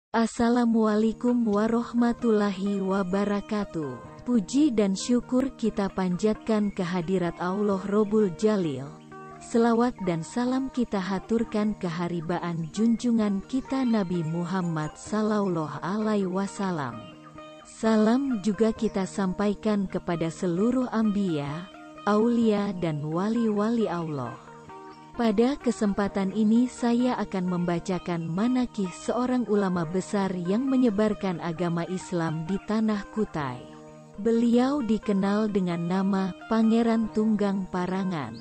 Assalamualaikum warahmatullahi wabarakatuh. Puji dan syukur kita panjatkan kehadirat Allah Rabbul Jalil. Selawat dan salam kita haturkan keharibaan junjungan kita Nabi Muhammad sallallahu alaihi wasallam. Salam juga kita sampaikan kepada seluruh anbiya, aulia dan wali-wali Allah. Pada kesempatan ini saya akan membacakan manaqih seorang ulama besar yang menyebarkan agama Islam di tanah Kutai. Beliau dikenal dengan nama Pangeran Tunggang Parangan.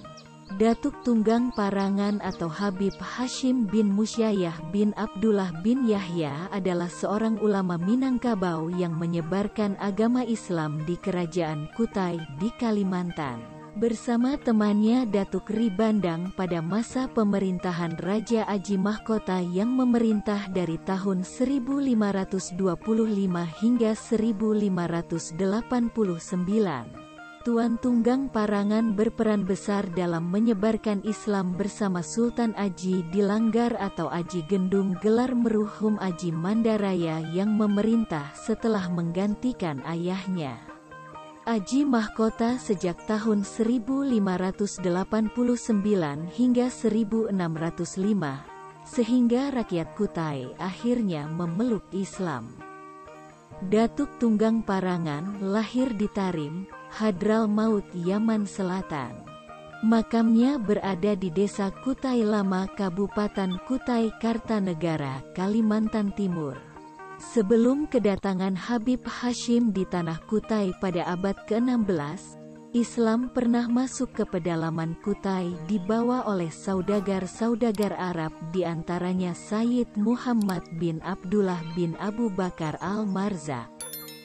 Datuk Tunggang Parangan atau Habib Hashim bin Musyayah bin Abdullah bin Yahya adalah seorang ulama Minangkabau yang menyebarkan agama Islam di Kerajaan Kutai di Kalimantan. Bersama temannya Datuk Ri Bandang pada masa pemerintahan Raja Aji Mahkota yang memerintah dari tahun 1525 hingga 1589. Tuan Tunggang Parangan berperan besar dalam menyebarkan Islam bersama Sultan Aji Dilanggar atau Aji Gendung gelar merhum Aji Mandaraya yang memerintah setelah menggantikan ayahnya Aji Mahkota sejak tahun 1589 hingga 1605, sehingga rakyat Kutai akhirnya memeluk Islam. Datuk Tunggang Parangan lahir di Tarim, Hadramaut, Yaman Selatan. Makamnya berada di Desa Kutai Lama, Kabupaten Kutai Kartanegara, Kalimantan Timur. Sebelum kedatangan Habib Hashim di tanah Kutai pada abad ke-16, Islam pernah masuk ke pedalaman Kutai dibawa oleh saudagar-saudagar Arab di antaranya Sayyid Muhammad bin Abdullah bin Abu Bakar Al-Marzaq.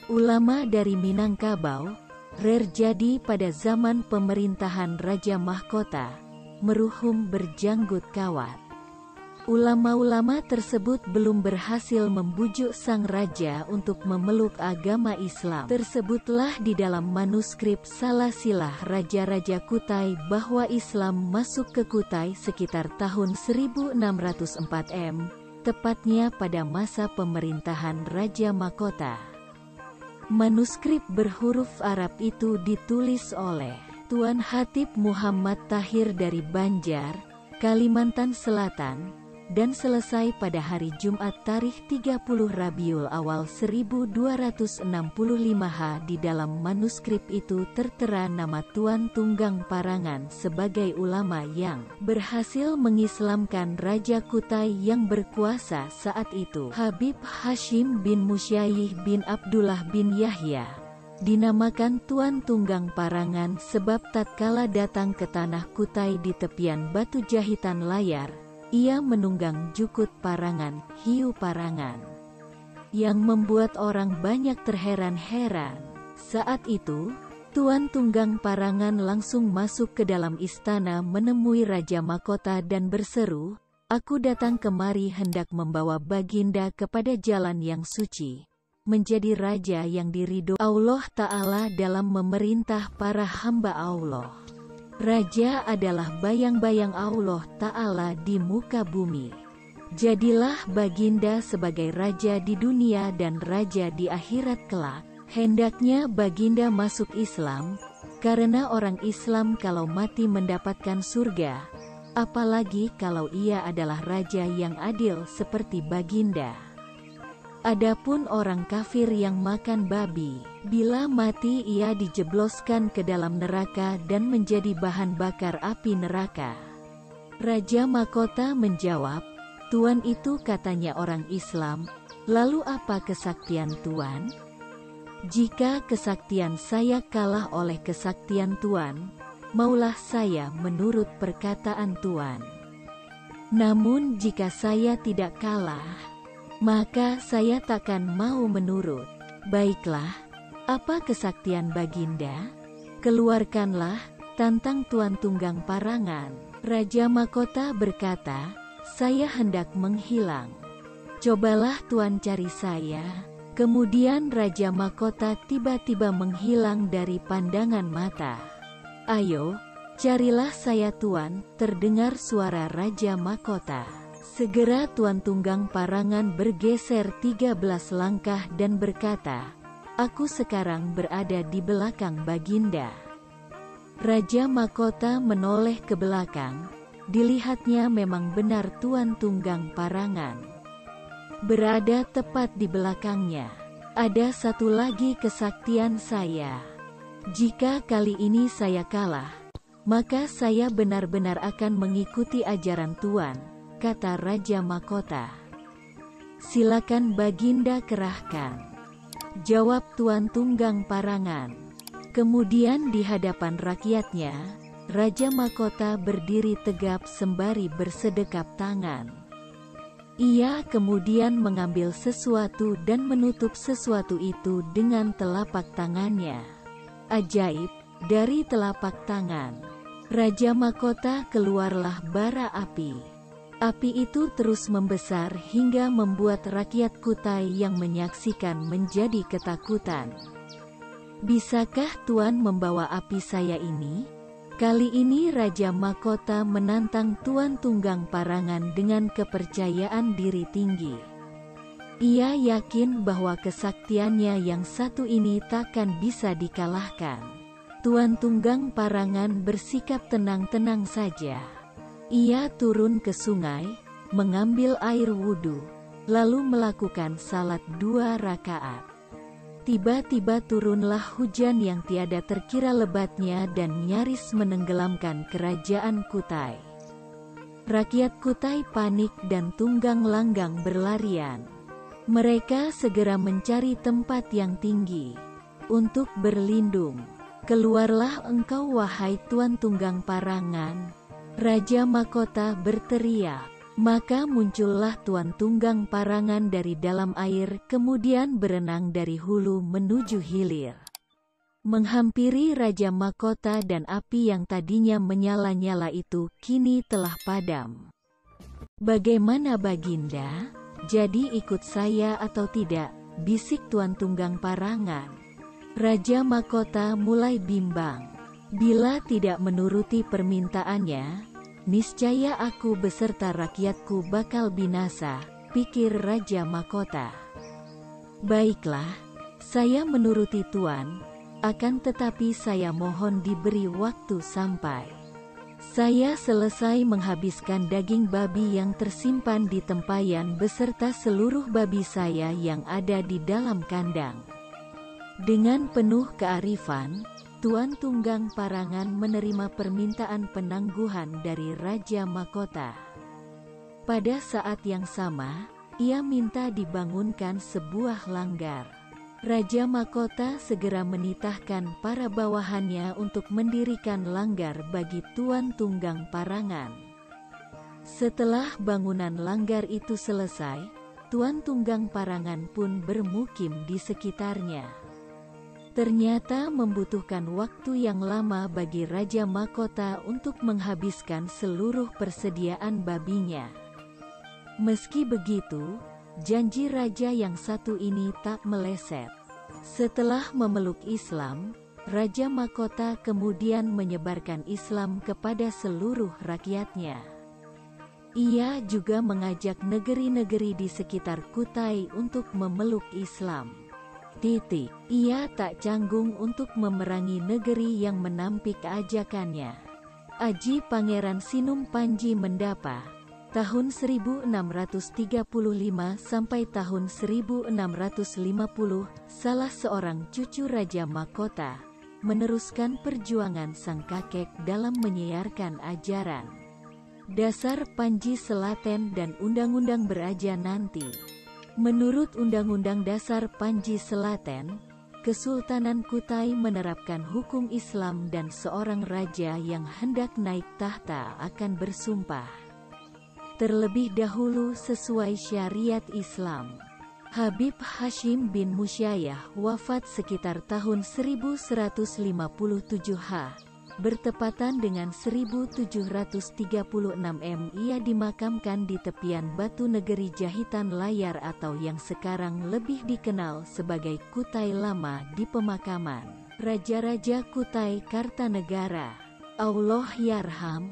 Ulama dari Minangkabau, terjadi pada zaman pemerintahan Raja Mahkota, merhum berjanggut kawat. Ulama-ulama tersebut belum berhasil membujuk sang raja untuk memeluk agama Islam. Tersebutlah di dalam manuskrip Salasilah Raja-Raja Kutai bahwa Islam masuk ke Kutai sekitar tahun 1604 m, tepatnya pada masa pemerintahan Raja Mahkota. Manuskrip berhuruf Arab itu ditulis oleh Tuan Hatib Muhammad Tahir dari Banjar, Kalimantan Selatan, dan selesai pada hari Jumat tarikh 30 Rabiul Awal 1265 H. Di dalam manuskrip itu tertera nama Tuan Tunggang Parangan sebagai ulama yang berhasil mengislamkan Raja Kutai yang berkuasa saat itu, Habib Hashim bin Musyayih bin Abdullah bin Yahya. Dinamakan Tuan Tunggang Parangan sebab tatkala datang ke tanah Kutai di tepian batu jahitan layar, ia menunggang jukut parangan, hiu parangan, yang membuat orang banyak terheran-heran. Saat itu, Tuan Tunggang Parangan langsung masuk ke dalam istana menemui Raja Mahkota dan berseru, "Aku datang kemari hendak membawa Baginda kepada jalan yang suci, menjadi raja yang diridhoi Allah Ta'ala dalam memerintah para hamba Allah." Raja adalah bayang-bayang Allah Ta'ala di muka bumi. Jadilah Baginda sebagai raja di dunia dan raja di akhirat kelak. Hendaknya Baginda masuk Islam, karena orang Islam kalau mati mendapatkan surga, apalagi kalau ia adalah raja yang adil seperti Baginda. Adapun orang kafir yang makan babi, bila mati ia dijebloskan ke dalam neraka dan menjadi bahan bakar api neraka. Raja Mahkota menjawab, "Tuan itu katanya orang Islam, lalu apa kesaktian Tuan? Jika kesaktian saya kalah oleh kesaktian Tuan, maulah saya menurut perkataan Tuan. Namun jika saya tidak kalah, maka saya takkan mau menurut." "Baiklah, apa kesaktian Baginda? Keluarkanlah," tantang Tuan Tunggang Parangan. Raja Mahkota berkata, "Saya hendak menghilang. Cobalah Tuan cari saya." Kemudian Raja Mahkota tiba-tiba menghilang dari pandangan mata. "Ayo, carilah saya Tuan," terdengar suara Raja Mahkota. Segera Tuan Tunggang Parangan bergeser 13 langkah dan berkata, "Aku sekarang berada di belakang Baginda." Raja Mahkota menoleh ke belakang. Dilihatnya memang benar Tuan Tunggang Parangan berada tepat di belakangnya. "Ada satu lagi kesaktian saya. Jika kali ini saya kalah, maka saya benar-benar akan mengikuti ajaran Tuan," kata Raja Mahkota. "Silakan Baginda kerahkan," jawab Tuan Tunggang Parangan. Kemudian di hadapan rakyatnya, Raja Mahkota berdiri tegap sembari bersedekap tangan. Ia kemudian mengambil sesuatu dan menutup sesuatu itu dengan telapak tangannya. Ajaib, dari telapak tangan Raja Mahkota keluarlah bara api. Api itu terus membesar hingga membuat rakyat Kutai yang menyaksikan menjadi ketakutan. "Bisakah Tuan membawa api saya ini?" Kali ini Raja Mahkota menantang Tuan Tunggang Parangan dengan kepercayaan diri tinggi. Ia yakin bahwa kesaktiannya yang satu ini takkan bisa dikalahkan. Tuan Tunggang Parangan bersikap tenang-tenang saja. Ia turun ke sungai, mengambil air wudhu, lalu melakukan salat 2 rakaat. Tiba-tiba turunlah hujan yang tiada terkira lebatnya dan nyaris menenggelamkan kerajaan Kutai. Rakyat Kutai panik dan tunggang langgang berlarian. Mereka segera mencari tempat yang tinggi untuk berlindung. "Keluarlah engkau wahai Tuan Tunggang Parangan," Raja Mahkota berteriak. Maka muncullah Tuan Tunggang Parangan dari dalam air, kemudian berenang dari hulu menuju hilir, menghampiri Raja Mahkota, dan api yang tadinya menyala-nyala itu kini telah padam. "Bagaimana Baginda? Jadi ikut saya atau tidak?" bisik Tuan Tunggang Parangan. Raja Mahkota mulai bimbang. Bila tidak menuruti permintaannya, niscaya aku beserta rakyatku bakal binasa, pikir Raja Mahkota. "Baiklah, saya menuruti Tuan, akan tetapi saya mohon diberi waktu sampai saya selesai menghabiskan daging babi yang tersimpan di tempayan beserta seluruh babi saya yang ada di dalam kandang." Dengan penuh kearifan, Tuan Tunggang Parangan menerima permintaan penangguhan dari Raja Mahkota. Pada saat yang sama, ia minta dibangunkan sebuah langgar. Raja Mahkota segera menitahkan para bawahannya untuk mendirikan langgar bagi Tuan Tunggang Parangan. Setelah bangunan langgar itu selesai, Tuan Tunggang Parangan pun bermukim di sekitarnya. Ternyata membutuhkan waktu yang lama bagi Raja Mahkota untuk menghabiskan seluruh persediaan babinya. Meski begitu, janji raja yang satu ini tak meleset. Setelah memeluk Islam, Raja Mahkota kemudian menyebarkan Islam kepada seluruh rakyatnya. Ia juga mengajak negeri-negeri di sekitar Kutai untuk memeluk Islam. Ia tak canggung untuk memerangi negeri yang menampik ajakannya. Aji Pangeran Sinum Panji Mendapa, tahun 1635 sampai tahun 1650, salah seorang cucu Raja Mahkota, meneruskan perjuangan sang kakek dalam menyiarkan ajaran dasar Panji Selaten dan Undang-Undang Beraja nanti. Menurut Undang-Undang Dasar Panji Selaten, Kesultanan Kutai menerapkan hukum Islam dan seorang raja yang hendak naik tahta akan bersumpah terlebih dahulu sesuai syariat Islam. Habib Hashim bin Musyayah wafat sekitar tahun 1157 bertepatan dengan 1736 Ia dimakamkan di tepian batu negeri Jahitan Layar atau yang sekarang lebih dikenal sebagai Kutai Lama di pemakaman Raja-Raja Kutai Kartanegara. Allah yarham.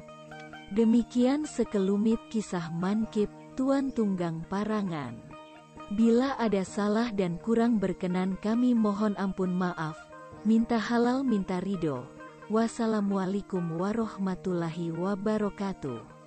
Demikian sekelumit kisah mankib Tuan Tunggang Parangan. Bila ada salah dan kurang berkenan kami mohon ampun maaf, minta halal minta ridho. Wassalamualaikum warahmatullahi wabarakatuh.